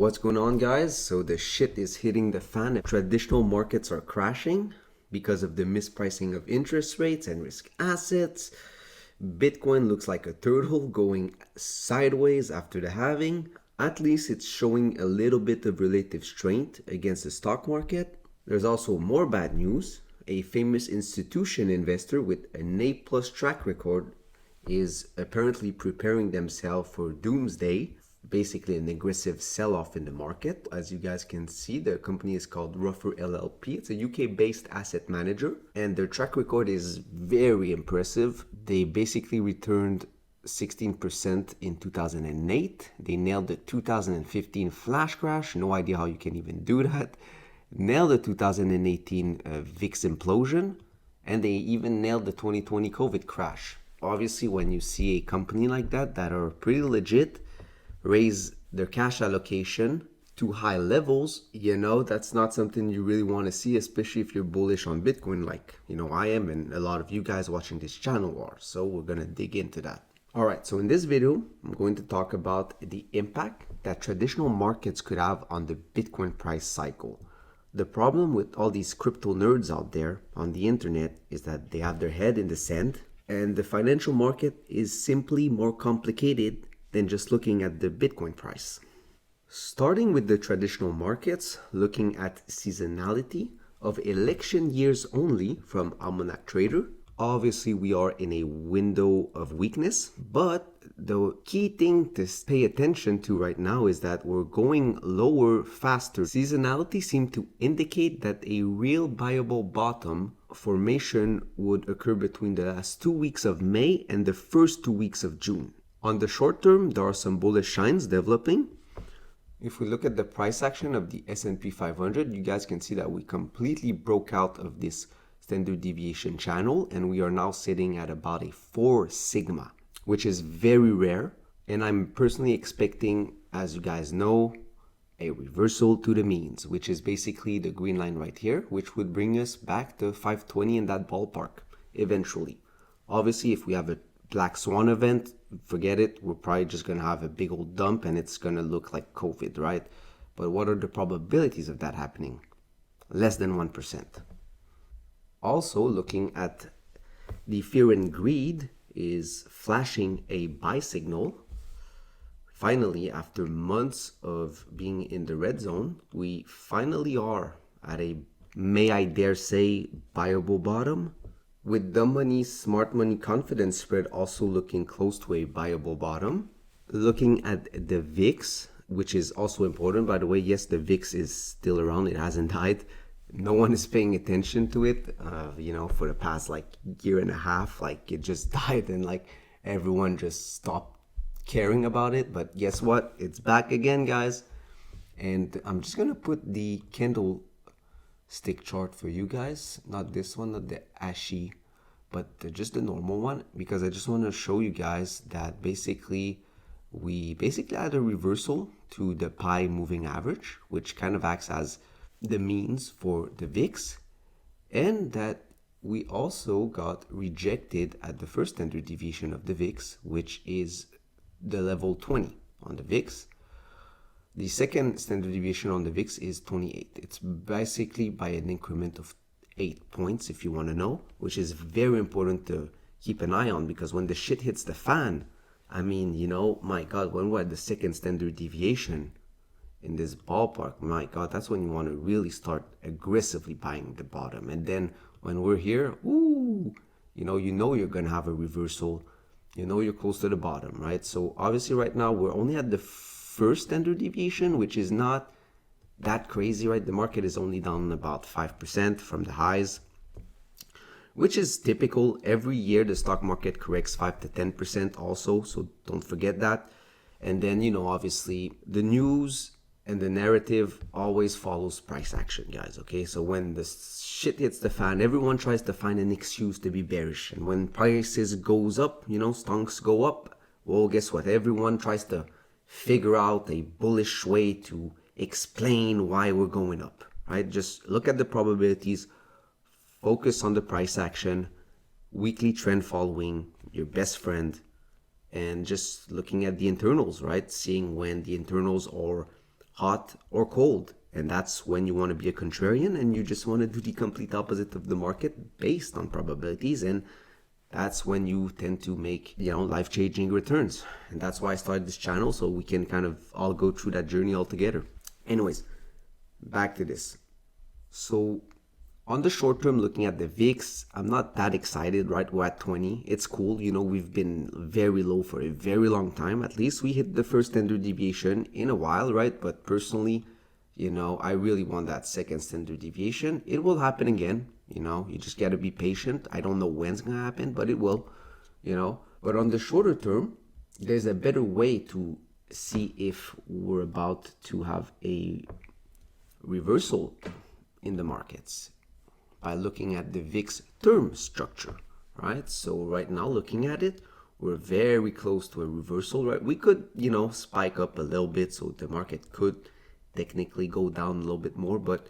What's going on, guys? So the shit is hitting the fan. Traditional markets are crashing because of the mispricing of interest rates and risk assets. Bitcoin looks like a turtle going sideways after the halving. At least it's showing a little bit of relative strength against the stock market. There's also more bad news. A famous institution investor with an A+ track record is apparently preparing themselves for doomsday, basically an aggressive sell-off in the market. As you guys can see, the company is called Ruffer LLP. It's a UK-based asset manager, and their track record is very impressive. They basically returned 16% in 2008. They nailed the 2015 flash crash. No idea how you can even do that. Nailed the 2018 VIX implosion, and they even nailed the 2020 COVID crash. Obviously, when you see a company like that are pretty legit, raise their cash allocation to high levels, that's not something you really want to see, especially if you're bullish on Bitcoin like, I am, and a lot of you guys watching this channel are. So we're going to dig into that. All right, so in this video, I'm going to talk about the impact that traditional markets could have on the Bitcoin price cycle. The problem with all these crypto nerds out there on the internet is that they have their head in the sand, and the financial market is simply more complicated than just looking at the Bitcoin price. Starting with the traditional markets, looking at seasonality of election years only from Almanac Trader. Obviously, we are in a window of weakness, but the key thing to pay attention to right now is that we're going lower faster. Seasonality seems to indicate that a real viable bottom formation would occur between the last 2 weeks of May and the first 2 weeks of June. On the short term, there are some bullish signs developing. If we look at the price action of the S&p 500, you guys can see that we completely broke out of this standard deviation channel, and we are now sitting at about a 4 sigma, which is very rare. And I'm personally expecting, as you guys know, a reversal to the means, which is basically the green line right here, which would bring us back to 520 in that ballpark eventually. Obviously, if we have a black swan event, forget it. We're probably just going to have a big old dump and it's going to look like COVID, right? But what are the probabilities of that happening? Less than 1%. Also, looking at the fear and greed is flashing a buy signal. Finally, after months of being in the red zone, we finally are at a, may I dare say, buyable bottom. With dumb money, smart money confidence spread also looking close to a buyable bottom. Looking at the VIX, which is also important, by the way. Yes, the VIX is still around. It hasn't died. No one is paying attention to it, for the past year and a half. It just died and everyone just stopped caring about it. But guess what? It's back again, guys. And I'm just going to put the candlestick chart for you guys. Not this one, not the ashy, but just the normal one. Because I just want to show you guys that we had a reversal to the pi moving average, which kind of acts as the means for the VIX, and that we also got rejected at the first standard deviation of the VIX, which is the level 20 on the VIX. The second standard deviation on the VIX is 28. It's basically by an increment of 8 points, if you want to know, which is very important to keep an eye on, because when the shit hits the fan, my God, when we're at the second standard deviation in this ballpark, my God, that's when you want to really start aggressively buying the bottom. And then when we're here, you're going to have a reversal. You're close to the bottom, right? So obviously right now we're only at the first standard deviation, which is not that crazy, right? The market is only down about 5% from the highs, which is typical. Every year the stock market corrects 5 to 10% also, so don't forget that. And then, obviously the news and the narrative always follows price action, guys, okay? So when the shit hits the fan, everyone tries to find an excuse to be bearish. And when prices goes up, stonks go up, well, guess what? Everyone tries to figure out a bullish way to explain why we're going up, right? Just look at the probabilities, focus on the price action, weekly trend following, your best friend, and just looking at the internals, right? Seeing when the internals are hot or cold. And that's when you want to be a contrarian and you just want to do the complete opposite of the market based on probabilities. And that's when you tend to make, life-changing returns. And that's why I started this channel, so we can kind of all go through that journey all together. Anyways, back to this. So on the short term, looking at the VIX, I'm not that excited, right? We're at 20. It's cool. We've been very low for a very long time. At least we hit the first standard deviation in a while, right? But personally, I really want that second standard deviation. It will happen again. You just got to be patient. I don't know when it's going to happen, but it will, But on the shorter term, there's a better way to see if we're about to have a reversal in the markets by looking at the VIX term structure, right? So right now, looking at it, we're very close to a reversal, right? We could, spike up a little bit, so the market could technically go down a little bit more, but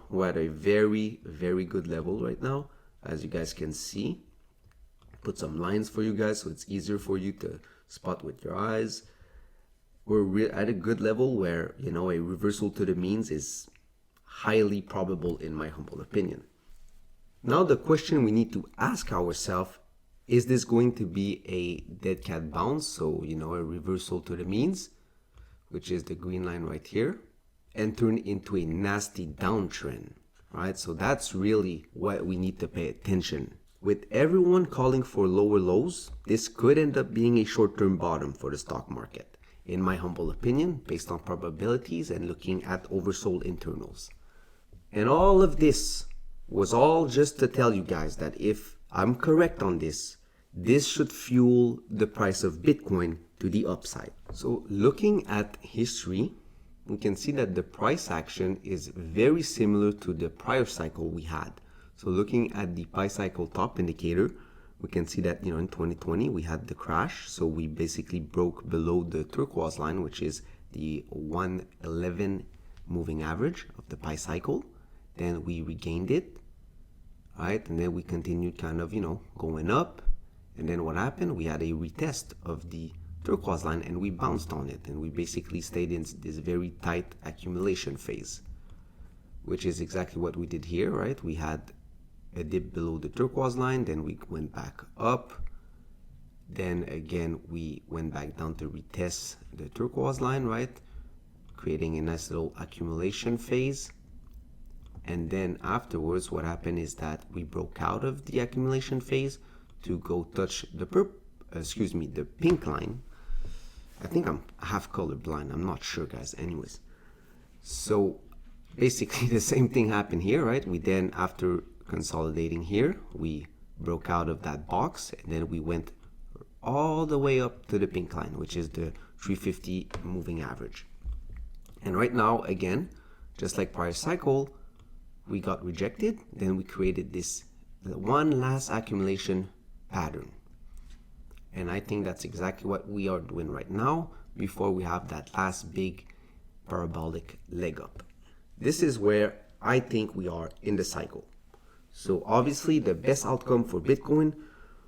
we're at a very, very good level right now, as you guys can see. Put some lines for you guys so it's easier for you to spot with your eyes. We're at a good level where, a reversal to the means is highly probable in my humble opinion. Now the question we need to ask ourselves, is this going to be a dead cat bounce? So, a reversal to the means, which is the green line right here, and turn into a nasty downtrend, right? So that's really what we need to pay attention. With everyone calling for lower lows, this could end up being a short-term bottom for the stock market, in my humble opinion, based on probabilities and looking at oversold internals. And all of this was all just to tell you guys that if I'm correct on this, this should fuel the price of Bitcoin to the upside. So looking at history, we can see that the price action is very similar to the prior cycle we had. So looking at the Pi cycle top indicator, we can see that, in 2020 we had the crash. So we basically broke below the turquoise line, which is the 111 moving average of the Pi cycle. Then we regained it, right? And then we continued kind of, going up. And then what happened? We had a retest of the turquoise line and we bounced on it. And we basically stayed in this very tight accumulation phase, which is exactly what we did here, right? We had a dip below the turquoise line, then we went back up. Then again, we went back down to retest the turquoise line, right? Creating a nice little accumulation phase. And then afterwards, what happened is that we broke out of the accumulation phase to go touch the pink line. I think I'm half colorblind. I'm not sure, guys. Anyways, so basically the same thing happened here, right? We then, after consolidating here, we broke out of that box and then we went all the way up to the pink line, which is the 350 moving average. And right now, again, just like prior cycle, we got rejected. Then we created this one last accumulation pattern. And I think that's exactly what we are doing right now before we have that last big parabolic leg up. This is where I think we are in the cycle. So obviously the best outcome for Bitcoin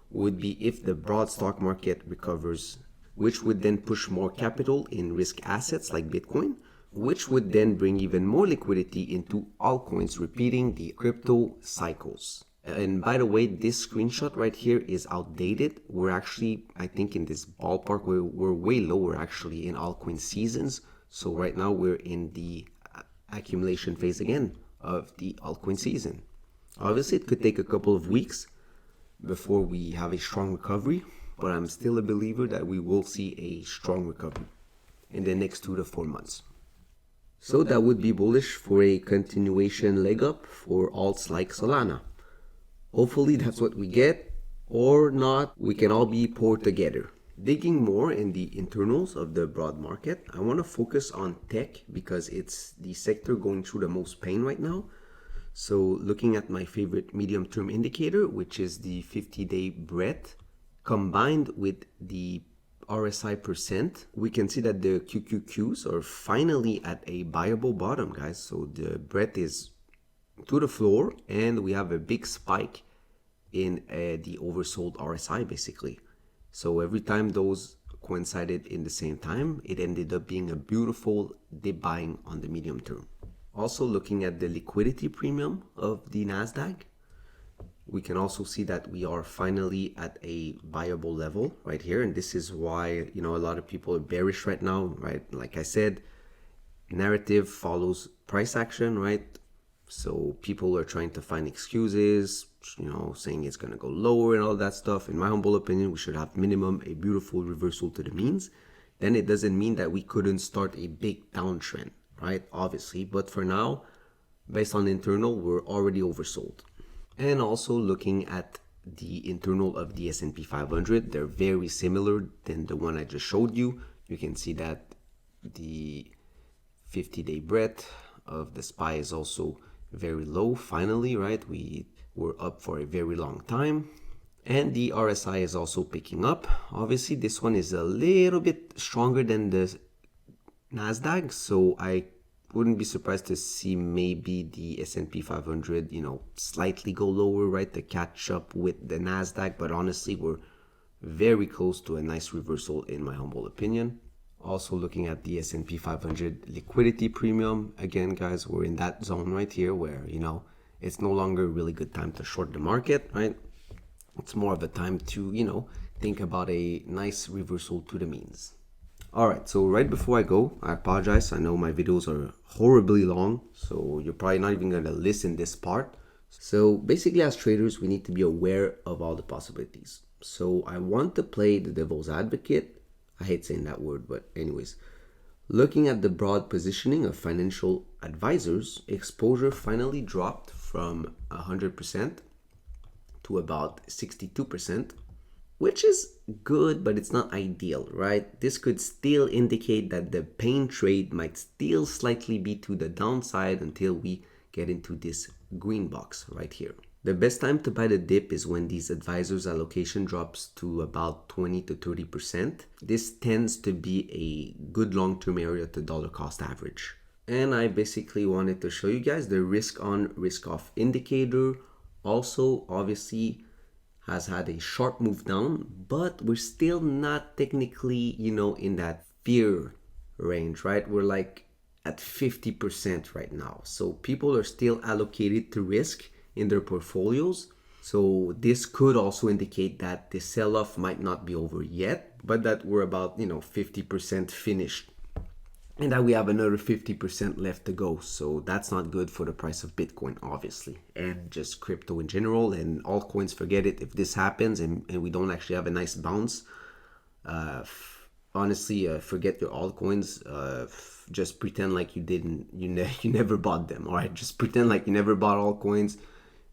would be if the broad stock market recovers, which would then push more capital in risk assets like Bitcoin, which would then bring even more liquidity into altcoins, repeating the crypto cycles. And by the way, this screenshot right here is outdated. We're actually, I think, in this ballpark, we're way lower actually in altcoin seasons. So right now we're in the accumulation phase again of the altcoin season. Obviously, it could take a couple of weeks before we have a strong recovery, but I'm still a believer that we will see a strong recovery in the next 2 to 4 months. So that would be bullish for a continuation leg up for alts like Solana. Hopefully that's what we get, or not, we can all be poor together. Digging more in the internals of the broad market, I want to focus on tech because it's the sector going through the most pain right now. So looking at my favorite medium-term indicator, which is the 50-day breadth, combined with the RSI percent, we can see that the QQQs are finally at a buyable bottom, guys. So the breadth is to the floor and we have a big spike in the oversold RSI basically. So every time those coincided in the same time, it ended up being a beautiful dip buying on the medium term. Also, looking at the liquidity premium of the Nasdaq, we can also see that we are finally at a viable level right here. And this is why, a lot of people are bearish right now, right? Like I said, narrative follows price action, right? So people are trying to find excuses, saying it's going to go lower and all that stuff. In my humble opinion, we should have minimum a beautiful reversal to the means. Then it doesn't mean that we couldn't start a big downtrend, right? Obviously, but for now, based on internal, we're already oversold. And also looking at the internal of the S&P 500, they're very similar than the one I just showed you. You can see that the 50-day breadth of the SPY is also very low finally, right? We were up for a very long time. And the RSI is also picking up. Obviously, this one is a little bit stronger than the Nasdaq, so I wouldn't be surprised to see maybe the S&P 500, slightly go lower, right, to catch up with the Nasdaq. But honestly, we're very close to a nice reversal in my humble opinion. Also looking at the S&P 500 liquidity premium, again, guys, we're in that zone right here where, it's no longer a really good time to short the market, right? It's more of a time to, think about a nice reversal to the means. All right, so right before I go, I apologize. I know my videos are horribly long, so you're probably not even going to listen this part. So basically, as traders, we need to be aware of all the possibilities. So I want to play the devil's advocate. I hate saying that word, but anyways, looking at the broad positioning of financial advisors, exposure finally dropped from 100% to about 62%, which is good, but it's not ideal, right? This could still indicate that the pain trade might still slightly be to the downside until we get into this green box right here. The best time to buy the dip is when these advisors' allocation drops to about 20 to 30%. This tends to be a good long-term area to dollar cost average. And I basically wanted to show you guys the risk on, risk off indicator. Also, obviously, has had a sharp move down, but we're still not technically, in that fear range, right? We're like at 50% right now. So people are still allocated to risk in their portfolios. So this could also indicate that the sell-off might not be over yet, but that we're about, 50% finished and that we have another 50% left to go. So that's not good for the price of Bitcoin, obviously, and just crypto in general and altcoins. Forget it. If this happens and we don't actually have a nice bounce, honestly, forget your altcoins. Just pretend like you never bought them. All right, just pretend like you never bought altcoins.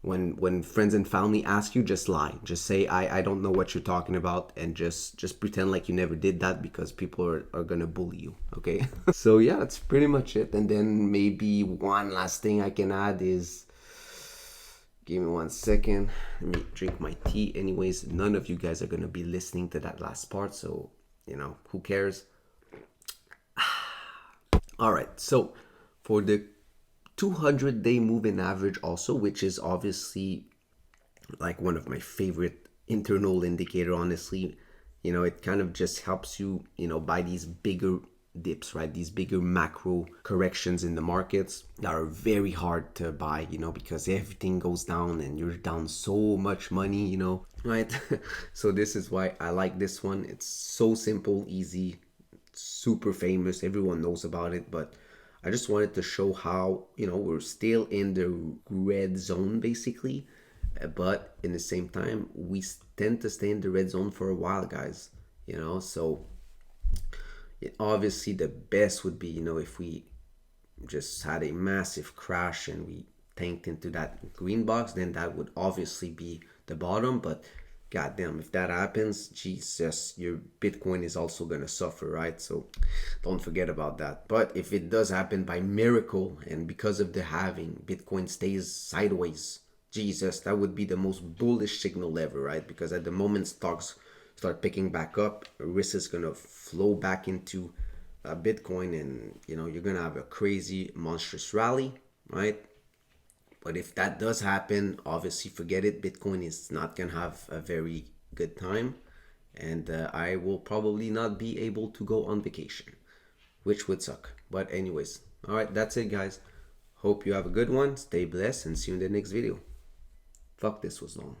When friends and family ask you, just lie. Just say, I don't know what you're talking about, and just pretend like you never did that, because people are gonna bully you, okay? So yeah, that's pretty much it. And then maybe one last thing I can add is, give me 1 second, let me drink my tea. Anyways, none of you guys are gonna be listening to that last part, so who cares? All right, so for the 200-day moving average also, which is obviously like one of my favorite internal indicator, honestly, it kind of just helps you, buy these bigger dips, right? These bigger macro corrections in the markets that are very hard to buy, because everything goes down and you're down so much money, right? So this is why I like this one. It's so simple, easy, super famous. Everyone knows about it, but I just wanted to show how, we're still in the red zone basically, but in the same time, we tend to stay in the red zone for a while, guys, so obviously the best would be, if we just had a massive crash and we tanked into that green box, then that would obviously be the bottom. But goddamn, if that happens, Jesus, your Bitcoin is also gonna suffer, right? So don't forget about that. But if it does happen by miracle and because of the halving, Bitcoin stays sideways, Jesus, that would be the most bullish signal ever, right? Because at the moment stocks start picking back up, risk is gonna flow back into Bitcoin, and you're gonna have a crazy, monstrous rally, right? But if that does happen, obviously forget it. Bitcoin is not gonna have a very good time. and I will probably not be able to go on vacation, which would suck. But anyways, all right, that's it, guys. Hope you have a good one. Stay blessed and see you in the next video. Fuck, this was long.